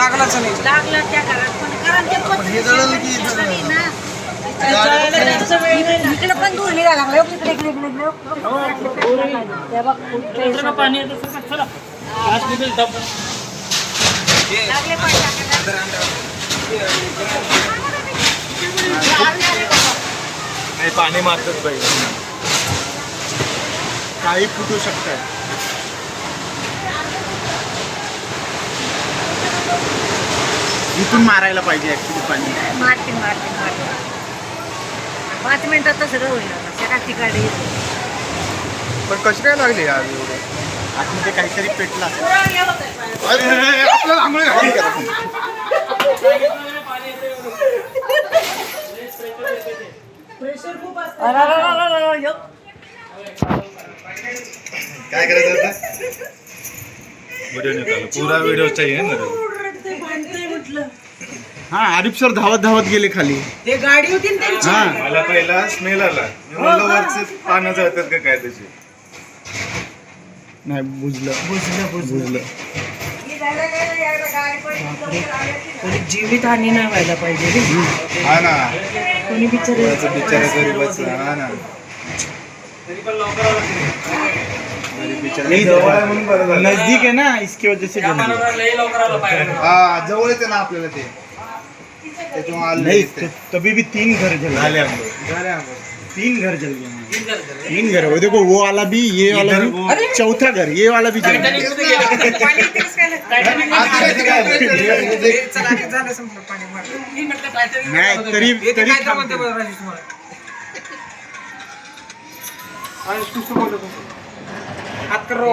लागलाच नाही. लागला त्या घरात पण कारण ते हे जळलं की इकडे पण दूर निघायला लागला इकडे इकडे इकडे ते बघ पाणी येतं चला आज निघेल डब लागले पण नाही पाणी मारतात बाई काही फुटू शकतंय. इथून मारायला पाहिजे ऍक्च्युली पाणी. मारते 5 मिनिटात तर सगळं होईल आता त्या ठिकाणी पण कशी काय लागली आज एवढे आतमध्ये काहीतरी पेटला असेल. आपल्याला आंघोळ घालून करा. काय करायचं आता व्हिडिओ निकाल पुरा व्हिडिओ चाहिए ना. हा आरिफ सर धावत धावत गेले खाली. ते गाडी होती ना त्यांची. हा मला पहिला स्मेल आला वरच पानं जळतात का काय त्याची. नाही बुजलं जीवित हानी नाही व्हायला पाहिजे. हा ना कोणी बिचारे बिचारा गरीबाचं. हा ना नजदीक आहे ना इसकी वजह से हा जवळच आहे ना आपल्याला ते नहीं तभी भी 3 घर जल गए. 3 घर जल गए. 3 घर वो देखो वो वाला भी ये वाला भी चौथा घर ये वाला भी जल गया. नाही तरी हात करो.